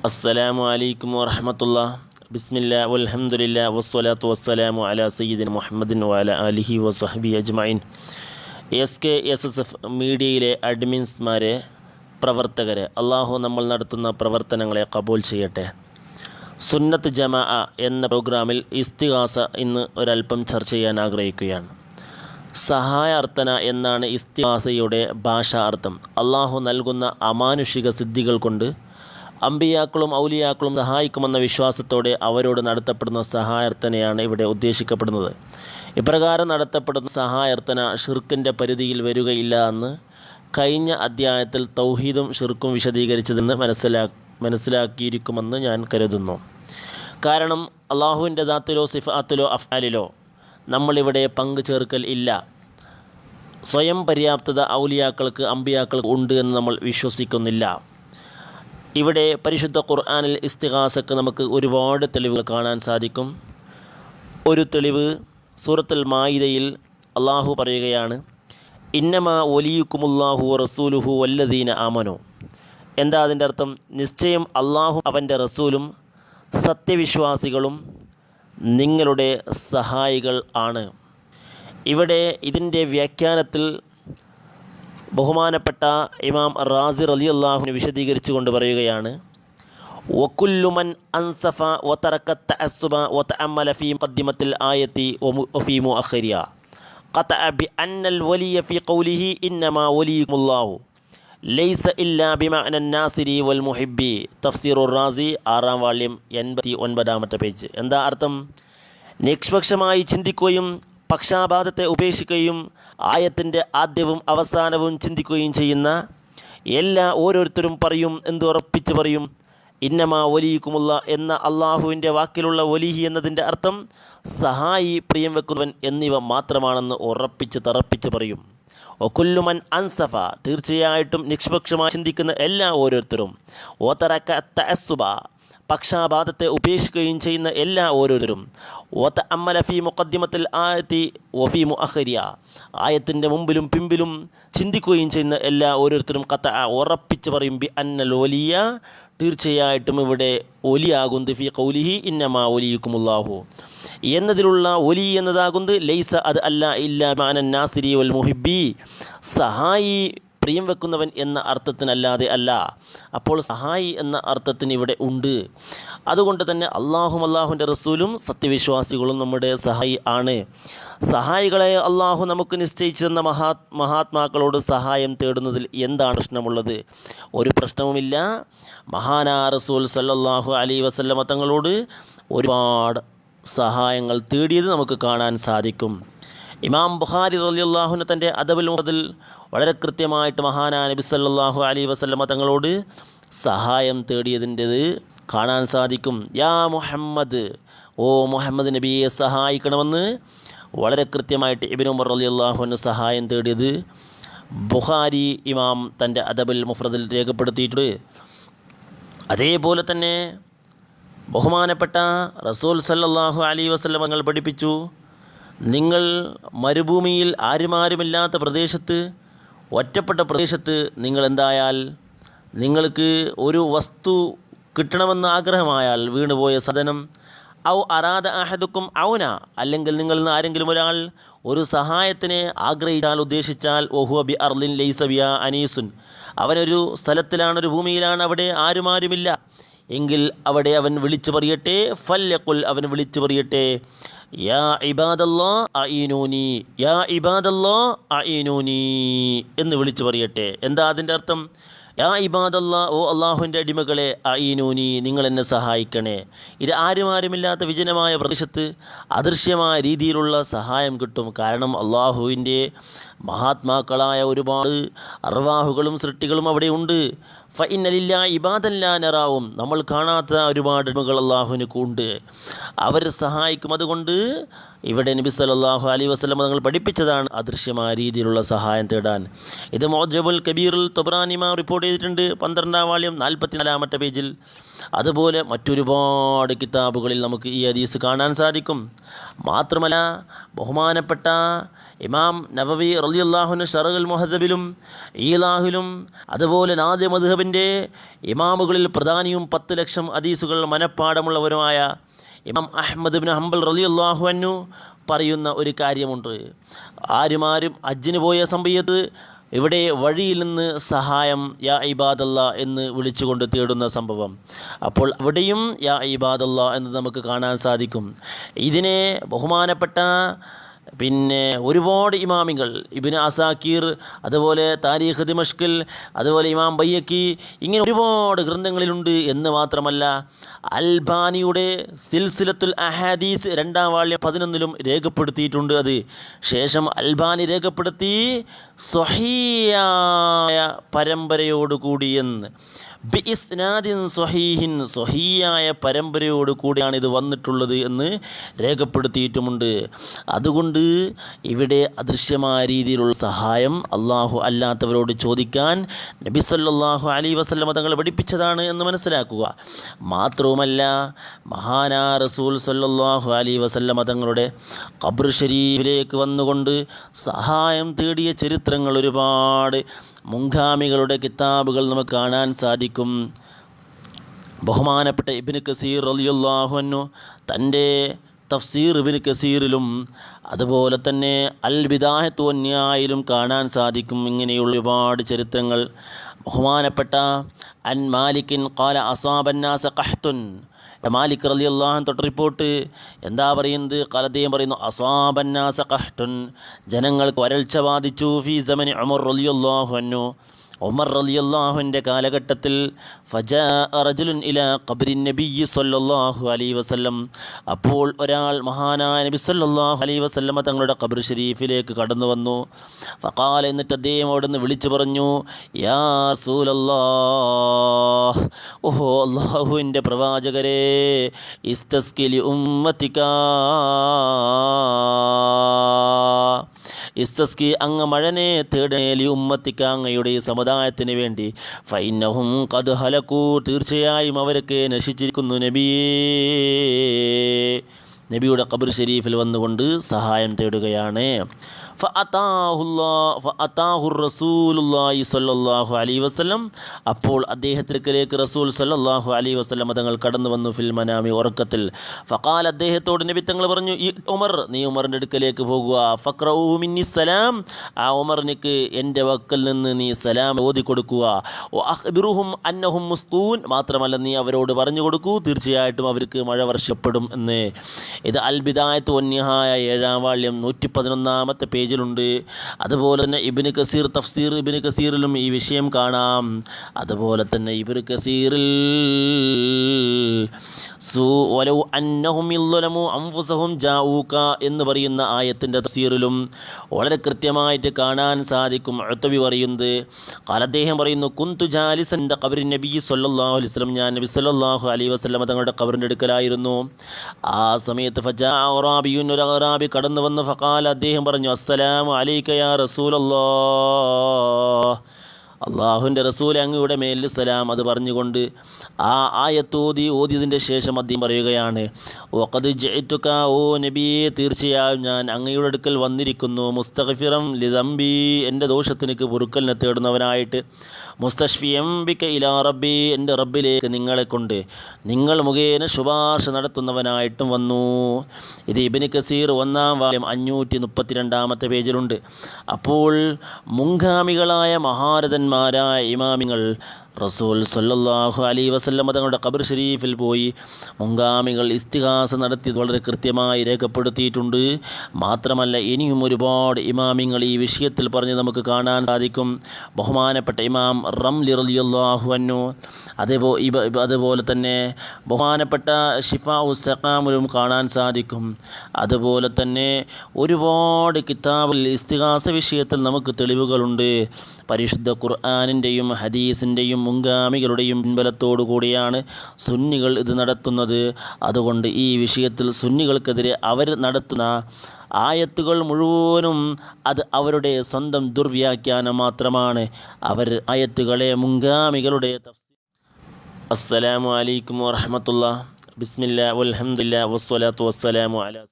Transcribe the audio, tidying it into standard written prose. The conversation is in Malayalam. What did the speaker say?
അസ്സലാമു അലൈക്കും വറഹ്മത്തുള്ളാഹി ബിസ്മില്ലാ വൽഹംദുലില്ലാ വസ്സലാത്തു വസ്സലാമു അലാ സയ്യിദിന മുഹമ്മദിൻ വഅലാ ആലിഹി വസഹ്ബിഹി അജ്മഈൻ. SKSSF മീഡിയയിലെ അഡ്മിൻസ്മാരെ, പ്രവർത്തകരെ, അള്ളാഹു നമ്മൾ നടത്തുന്ന പ്രവർത്തനങ്ങളെ കബൂൽ ചെയ്യട്ടെ. സുന്നത്ത് ജമാഅ എന്ന പ്രോഗ്രാമിൽ ഇസ്തിഗാസ ഇന്ന് ഒരല്പം ചർച്ച ചെയ്യാൻ ആഗ്രഹിക്കുകയാണ്. സഹായാർത്ഥന എന്നാണ് ഇസ്തിഗാസയുടെ ഭാഷാ അർത്ഥം. അള്ളാഹു നൽകുന്ന അമാനുഷിക സിദ്ധികൾ കൊണ്ട് അമ്പിയാക്കളും ഔലിയാക്കളും സഹായിക്കുമെന്ന വിശ്വാസത്തോടെ അവരോട് നടത്തപ്പെടുന്ന സഹായാർത്ഥനയാണ് ഇവിടെ ഉദ്ദേശിക്കപ്പെടുന്നത്. ഇപ്രകാരം നടത്തപ്പെടുന്ന സഹായാർത്ഥന ഷിർക്കിൻ്റെ പരിധിയിൽ വരികയില്ല എന്ന് കഴിഞ്ഞ അധ്യായത്തിൽ തൗഹീദും ഷിർക്കും വിശദീകരിച്ചതെന്ന് മനസ്സിലാക്കിയിരിക്കുമെന്ന് ഞാൻ കരുതുന്നു. കാരണം അള്ളാഹുവിൻ്റെ ദാത്തിലോ സിഫാത്തിലോ അഫ്ആലിലോ നമ്മളിവിടെ പങ്കു ചേർക്കൽ ഇല്ല. സ്വയം പര്യാപ്തത ഔലിയാക്കൾക്ക് അമ്പിയാക്കൾക്ക് ഉണ്ട് എന്ന് നമ്മൾ വിശ്വസിക്കുന്നില്ല. ഇവിടെ പരിശുദ്ധ ഖുർആനിൽ ഇസ്തിഗാസക്ക് നമുക്ക് ഒരുപാട് തെളിവുകൾ കാണാൻ സാധിക്കും. ഒരു തെളിവ് സൂറത്തുൽ മാഇദയിൽ അള്ളാഹു പറയുകയാണ്, ഇന്നമാ വലിയുക്കുമുല്ലാഹു റസൂലുഹു വല്ലദീന ആമനു. എന്താ അതിൻ്റെ അർത്ഥം? നിശ്ചയം അള്ളാഹു അവൻ്റെ റസൂലും സത്യവിശ്വാസികളും നിങ്ങളുടെ സഹായികൾ ആണ്. ഇവിടെ ഇതിൻ്റെ വ്യാഖ്യാനത്തിൽ ബഹുമാനപ്പെട്ട ഇമാം റാസി റളിയല്ലാഹു വിശദീകരിച്ചു കൊണ്ട് പറയുകയാണ്, വകുല്ലു മൻ അൻസഫ വതറക തഅസ്സുബ വതഅമ്മല ഫീ മുഖദ്ദിമത്തിൽ ആയത്തി വഫീ മുഅഖിരിയ ഖതഅ ബിഅന്നൽ വലിയ ഫീ ഖൗലിഹി ഇന്നമാ വലിയുക്കുമുല്ലാഹു ലൈസ ഇല്ലാ ബിമഅന നാസിരി വൽ മുഹിബ്ബി. തഫ്സീറുർ റാസി 6-ാം വാള്യം 89-ാമത്തെ പേജ്. എന്താ അർത്ഥം? നിഷ്പക്ഷമായി ചിന്തിക്കുകയും പക്ഷാപാതത്തെ ഉപേക്ഷിക്കുകയും ആയത്തിൻ്റെ ആദ്യവും അവസാനവും ചിന്തിക്കുകയും ചെയ്യുന്ന ഓരോരുത്തരും പറയും, ഉറപ്പിച്ച് പറയും, ഇന്നമാ വലിയുക്കുമുള്ള എന്ന അള്ളാഹുവിൻ്റെ വാക്കിലുള്ള വലിഹി എന്നതിൻ്റെ അർത്ഥം സഹായി, പ്രിയം വെക്കുന്നവൻ എന്നിവ മാത്രമാണെന്ന് തറപ്പിച്ച് പറയും. ഒക്കുല്ലുമൻ അൻസഫ, തീർച്ചയായിട്ടും നിഷ്പക്ഷമായി ചിന്തിക്കുന്ന ഓരോരുത്തരും, ഓതറക തഅസ്സുബ, പക്ഷാപാതത്തെ ഉപേക്ഷിക്കുകയും ചെയ്യുന്ന ഓരോരുത്തരും, ഓത്ത അമ്മല ഫീ മുഖദ്ദിമത്തിൽ ആയത്തി വഫീ മുഅഖിരിയ, ആയത്തിൻ്റെ മുമ്പിലും പിമ്പിലും ചിന്തിക്കുകയും ചെയ്യുന്ന ഓരോരുത്തരും ഖതഅ ഉറപ്പിച്ച് പറയും ബി അന്നൽ വലിയ, തീർച്ചയായിട്ടും ഇവിടെ ഒലിയാകുന്നത് ഫീ ഖൗലിഹി ഇന്നമാ വലിയുക്കുമുല്ലാഹു എന്നതിലുള്ള ഒലി എന്നതാകുന്നത് ലൈസ, അത് അല്ല, ഇല്ലാ ബിമഅന നാസിരി വൽ മുഹിബ്ബി, സഹായി, പ്രിയം വെക്കുന്നവൻ എന്ന അർത്ഥത്തിനല്ലാതെ അല്ല. അപ്പോൾ സഹായി എന്ന അർത്ഥത്തിന് ഇവിടെ ഉണ്ട്. അതുകൊണ്ട് തന്നെ അള്ളാഹുവിൻ്റെ റസൂലും സത്യവിശ്വാസികളും നമ്മുടെ സഹായി ആണ്. സഹായികളെ അള്ളാഹു നമുക്ക് നിശ്ചയിച്ചു തന്ന മഹാത്മാക്കളോട് സഹായം തേടുന്നതിൽ എന്താണ് പ്രശ്നമുള്ളത്? ഒരു പ്രശ്നവുമില്ല. മഹാനാ റസൂൽ സല്ലല്ലാഹു അലൈഹി വസല്ലമ തങ്ങളോട് ഒരുപാട് സഹായങ്ങൾ തേടിയത് നമുക്ക് കാണാൻ സാധിക്കും. ഇമാം ബുഖാരി റളിയല്ലാഹു അൻഹു തൻ്റെ അദബുൽ മുഫ്രദിൽ വളരെ കൃത്യമായിട്ട് മഹാനാ നബി സല്ലല്ലാഹു അലൈഹി വസല്ലമ തങ്ങളോട് സഹായം തേടിയതിൻ്റെത് കാണാൻ സാധിക്കും. യാ മുഹമ്മദ്, ഓ മുഹമ്മദ് നബിയെ സഹായിക്കണമെന്ന് വളരെ കൃത്യമായിട്ട് ഇബ്നു ഉമർ റളിയല്ലാഹു അൻഹു സഹായം തേടിയത് ബുഖാരി ഇമാം തൻ്റെ അദബുൽ മുഫ്രദിൽ രേഖപ്പെടുത്തിയിട്ടുണ്ട്. അതേപോലെ തന്നെ ബഹുമാനപ്പെട്ട റസൂൽ സല്ലല്ലാഹു അലൈഹി വസല്ലമ തങ്ങൾ പഠിപ്പിച്ചു, നിങ്ങൾ മരുഭൂമിയിൽ ആരുമില്ലാത്ത പ്രദേശത്ത്, ഒറ്റപ്പെട്ട പ്രദേശത്ത് നിങ്ങളെന്തായാൽ, നിങ്ങൾക്ക് ഒരു വസ്തു കിട്ടണമെന്ന് ആഗ്രഹമായാൽ, വീണുപോയ സാധനം, ഔ അറാദ അഹദുക്കും ഔന, അല്ലെങ്കിൽ നിങ്ങളിൽ നിന്ന് ആരെങ്കിലും ഒരാൾ ഒരു സഹായത്തിനെ ആഗ്രഹിച്ചാൽ, ഉദ്ദേശിച്ചാൽ, ഓഹുവ ബി അർലിൻ ലൈസ ബിഹാ അനീസുൻ, അവനൊരു സ്ഥലത്തിലാണ്, ഒരു ഭൂമിയിലാണ്, അവിടെ ആരുമില്ല എങ്കിൽ അവിടെ അവൻ വിളിച്ചു പറയട്ടെ, ഫല്യഖുൽ, അവൻ വിളിച്ചു പറയട്ടെ, യാ ഇബാദല്ലാഹ് അഈനൂനി, യാ ഇബാദല്ലാഹ് അഈനൂനി എന്ന് വിളിച്ചു പറയട്ടെ. എന്താ അതിൻ്റെ അർത്ഥം? യാ ഇബാദല്ലാഹ്, ഓ അള്ളാഹുവിൻ്റെ അടിമകളെ, അഈനൂനി, നിങ്ങൾ എന്നെ സഹായിക്കണേ. ഇത് ആരുമില്ലാത്ത വിജനമായ പ്രദേശത്ത് അദൃശ്യമായ രീതിയിലുള്ള സഹായം കിട്ടും. കാരണം അള്ളാഹുവിൻ്റെ മഹാത്മാക്കളായ ഒരുപാട് അർവാഹുകളും സൃഷ്ടികളും അവിടെ ഉണ്ട്. ഫഇന്നലില്ലാഹി ഇബാദൻ ലാ നറാവും, നമ്മൾ കാണാത്ത ഒരുപാട് അടിമകൾ അള്ളാഹുവിന് ഉണ്ട്, അവർ സഹായിക്കും. അതുകൊണ്ട് ഇവിടെ നബി സല്ലല്ലാഹു അലൈഹി വസല്ലം തങ്ങൾ പഠിപ്പിച്ചതാണ് അദൃശ്യമായ രീതിയിലുള്ള സഹായം തേടാൻ. ഇത് മുഅ്ജമുൽ കബീറിൽ ത്വബ്രാനി റിപ്പോർട്ട് ചെയ്തിട്ടുണ്ട്, 12-ാം വാള്യം 44-ാമത്തെ പേജിൽ. അതുപോലെ മറ്റൊരുപാട് കിതാബുകളിൽ നമുക്ക് ഈ ഹദീസ് കാണാൻ സാധിക്കും. മാത്രമല്ല ബഹുമാനപ്പെട്ട ഇമാം നവവി റളിയല്ലാഹുവിന് ഷറഹുൽ മുഹദ്ദബിലും ഈലാഹിലും അതുപോലെ നാദി മദ്ഹബിൻ്റെ ഇമാമുകളിൽ പ്രധാനിയും 10 ലക്ഷം ഹദീസുകൾ മനഃപ്പാടമുള്ളവരുമായ ഇമാം അഹ്മദ് ഇബ്നു ഹംബൽ റളിയല്ലാഹു അൻഹു പറയുന്ന ഒരു കാര്യമുണ്ട്. ആരും ഹജ്ജിന് പോയ സമയത്ത് ഇവിടെ വഴിയിൽ നിന്ന് സഹായം യാ ഇബാദല്ലാ എന്ന് വിളിച്ചുകൊണ്ട് തേടുന്ന സംഭവം. അപ്പോൾ അവിടെയും യാ ഇബാദല്ലാ എന്ന് നമുക്ക് കാണാൻ സാധിക്കും. ഇതിനെ ബഹുമാനപ്പെട്ട ഒരുപാട് ഇമാമിങ്ങൾ ഇബ്നു അസാക്കീർ, അതുപോലെ താരീഖ് ദിമഷ്കിൽ, അതുപോലെ ഇമാം ബയ്യക്കി, ഇങ്ങനെ ഒരുപാട് ഗ്രന്ഥങ്ങളിലുണ്ട്. എന്ന് മാത്രമല്ല അൽബാനിയുടെ സിൽസിലത്തുൽ അഹാദീസ് 2ാം വാള്യം 11ലും രേഖപ്പെടുത്തിയിട്ടുണ്ട്. അത് ശേഷം അൽബാനി രേഖപ്പെടുത്തി സ്വഹീയായ പരമ്പരയോടുകൂടി എന്ന് ബി ഇസ്നാദിൻ സ്വഹീഹിൻ, സ്വഹീയായ പരമ്പരയോട് കൂടിയാണ് ഇത് വന്നിട്ടുള്ളത് എന്ന് രേഖപ്പെടുത്തിയിട്ടുമുണ്ട്. അതുകൊണ്ട് ഇവിടെ അദൃശ്യമായ രീതിയിലുള്ള സഹായം അള്ളാഹു അല്ലാത്തവരോട് ചോദിക്കാൻ നബി സല്ലല്ലാഹു അലൈഹി വസല്ലം തങ്ങൾ പഠിപ്പിച്ചതാണ് എന്ന് മനസ്സിലാക്കുക. മാത്രവുമല്ല മഹാനാ റസൂൽ സല്ലല്ലാഹു അലൈഹി വസല്ലം തങ്ങളുടെ ഖബ്ർ ശരീഫിലേക്ക് വന്നുകൊണ്ട് സഹായം തേടിയ ചരിത്രങ്ങൾ ഒരുപാട് മുൻഗാമികളുടെ കിതാബുകൾ നമുക്ക് കാണാൻ സാധിക്കും. ബഹുമാനപ്പെട്ട ഇബ്നു കസീർ റളിയല്ലാഹു അൻഹു തൻ്റെ തഫ്സീർ ഇബ്നു കസീറിലും അതുപോലെ തന്നെ അൽ ബിദായത്തു വന്നിയായിലും കാണാൻ സാധിക്കും ഇങ്ങനെയുള്ള ഒരുപാട് ചരിത്രങ്ങൾ. ബഹുമാനപ്പെട്ട അൻ മാലിക്കിൻ ഖാല അസാബന്നാസ ഖഹ്തുൻ, മാലിക് റളിയല്ലാഹു അൻഹു തൊട്ട് റിപ്പോർട്ട് എന്താ പറയുന്നത്? ഖലദയും പറയുന്നു അസാബന്നാസ ഖഹ്തുൻ, ജനങ്ങൾക്ക് വരൾച്ച ബാധിച്ചു ഫീ സമനി ഉമർ റളിയല്ലാഹു അൻഹു, ഉമർ റളിയല്ലാഹുവിൻ്റെ കാലഘട്ടത്തിൽ. ഫജാഅ റജുലുൻ ഇലാ ഖബ്രിൻ നബിയ്യി സ്വല്ലല്ലാഹു അലൈഹി വസല്ലം, അപ്പോൾ ഒരാൾ മഹാനായ നബി സ്വല്ലല്ലാഹു അലൈഹി വസല്ലം തങ്ങളുടെ ഖബ്ർ ശരീഫിലേക്ക് കടന്നു വന്നു. ഫഖാല, എന്നിട്ട് അദ്ദേഹം അവിടുന്ന് വിളിച്ചു പറഞ്ഞു, യാ റസൂലല്ലാഹ്, ഓഹോ അല്ലാഹുവിൻ്റെ പ്രവാചകരെ, ഇസ്തസ്കി ലി ഉമ്മതിക, ഇസ്തസ്കി അങ്ങ് മഴനെ തേടണേ, ലി ഉമ്മത്തിക്ക അങ്ങയുടെ സമുദായത്തിന് വേണ്ടി, ഫൈന്നഹും ഖദ് ഹലകൂ, തീർച്ചയായും അവരൊക്കെ നശിച്ചിരിക്കുന്നു നബിയേ. നബിയുടെ ഖബ്ർ ശരീഫിൽ വന്നുകൊണ്ട് സഹായം തേടുകയാണ്. ഫഅതാഹു റസൂലുള്ളാഹി സ്വല്ലല്ലാഹു അലൈഹി വസല്ലം, അപ്പോൾ അദ്ദേഹത്തിലേക്ക് റസൂൽ സ്വല്ലല്ലാഹു അലൈഹി വസല്ലം തങ്ങൾ കടന്നു വന്നു. ഫിൽ മനാമി, ഉറക്കത്തിൽ. ഫഖാൽ, അദ്ദേഹത്തോട് നബി തങ്ങൾ പറഞ്ഞു, ഉമർ, നീ ഉമറിൻ്റെ അടുക്കലേക്ക് പോകുക. ഫഖ്റഊ മിന്നി സലാം, ആ ഉമറിനിക്ക് എൻ്റെ വക്കൽ നിന്ന് നീ സലാം ഓതി കൊടുക്കുക. വഅഖ്ബിറുഹും അന്നഹും മുസ്ഖൂൻ, മാത്രമല്ല നീ അവരോട് പറഞ്ഞു കൊടുക്കൂ തീർച്ചയായിട്ടും അവർക്ക് മഴ വർഷപ്പെടും എന്ന്. ഇത് അൽ ബിദായത്ത് വന്നിഹായ 7ാം വാള്യം 111ാമത്തെ പേജിലുണ്ട്. അതുപോലെ തന്നെ ഇബ്നു കസീർ തഫ്സീർ ഇബ്നു കസീറിലും ഈ വിഷയം കാണാം. അതുപോലെ തന്നെ ഇബ്നു കസീറിൽ വലൗ അന്നഹും യളമു അൻഫുസഹും ജാഊക എന്ന് പറയുന്ന ആയത്തിൻ്റെ തഫ്സീറിലും വളരെ കൃത്യമായിട്ട് കാണാൻ സാധിക്കും. ഉത്തബി പറയുന്നത്, അദ്ദേഹം പറയുന്നു, കുന്തു ജാലിസൻ ഖബ്റിൻ നബി സ്വല്ലല്ലാഹു അലൈഹി വസല്ലം, ഞാൻ നബി സ്വല്ലല്ലാഹു അലൈഹി വസല്ലം തങ്ങളുടെ ഖബറിൻ്റെ അടുക്കലായിരുന്നു. ആ സമയത്ത് ഫജാ അറാബിയുൻ, ഒരു അറാബി കടന്നു വന്ന്, ഫഖാല, അദ്ദേഹം പറഞ്ഞു, അസ്സലാമു അലൈക യാ റസൂലല്ലാഹ്, അള്ളാഹുവിൻ്റെ റസൂൽ അങ്ങയുടെ മേലിൽ സലാം. അത് പറഞ്ഞുകൊണ്ട് ആ ഓതിയതിൻ്റെ ശേഷം അദ്ദേഹം പറയുകയാണ്, വഖദ് ജഇതുക, ഓ നബിയെ, തീർച്ചയായും ഞാൻ അങ്ങയുടെ അടുക്കൽ വന്നിരിക്കുന്നു. മുസ്തഗ്ഫിറൻ ലിദംബി, എൻ്റെ ദോഷത്തിനക്ക് പൊറുക്കലിനെ തേടുന്നവനായിട്ട്. മുസ്തശ്ഫിയം ബിക ഇലാ റബ്ബി, എൻ്റെ റബ്ബിലേക്ക് നിങ്ങൾ മുഖേന ശുപാർശ നടത്തുന്നവനായിട്ടും വന്നു. ഇത് ഇബ്നു കസീർ 1ാം വാല്യം 532ാമത്തെ പേജിലുണ്ട്. അപ്പോൾ മുൻഗാമികളായ മഹാരഥന്മാരായ ഇമാമിങ്ങൾ റസൂൽ സല്ലല്ലാഹു അലൈഹി വസല്ലം തങ്ങളുടെ ഖബർ ഷരീഫിൽ പോയി മുൻഗാമികൾ ഇസ്തിഗാസ നടത്തിയത് വളരെ കൃത്യമായി രേഖപ്പെടുത്തിയിട്ടുണ്ട്. മാത്രമല്ല ഇനിയും ഒരുപാട് ഇമാമിങ്ങൾ ഈ വിഷയത്തിൽ പറഞ്ഞ് നമുക്ക് കാണാൻ സാധിക്കും. ബഹുമാനപ്പെട്ട ഇമാം റംലി റളിയല്ലാഹു അൻഹു, അതുപോലെ തന്നെ ബഹുമാനപ്പെട്ട ഷിഫാഉ സഖാമിലും കാണാൻ സാധിക്കും. അതുപോലെ തന്നെ ഒരുപാട് കിതാബിൽ ഇസ്തിഗാസ വിഷയത്തിൽ നമുക്ക് തെളിവുകളുണ്ട്. പരിശുദ്ധ ഖുർആനിൻ്റെയും ഹദീസിൻ്റെയും മുൻഗാമികളുടെയും പിൻബലത്തോടു കൂടിയാണ് സുന്നികൾ ഇത് നടത്തുന്നത്. അതുകൊണ്ട് ഈ വിഷയത്തിൽ സുന്നികൾക്കെതിരെ അവർ നടത്തുന്ന ആയത്തുകൾ മുഴുവനും അത് അവരുടെ സ്വന്തം ദുർവ്യാഖ്യാനം മാത്രമാണ്. അവർ ആയത്തുകളെ മുൻഗാമികളുടെ അസ്സലാമു അലൈക്കും വറഹ്മത്തുള്ളാഹി. ബിസ്മില്ലാ വൽഹംദുലില്ലാ വസ്സലാത്തു വസ്സലാമു അലാ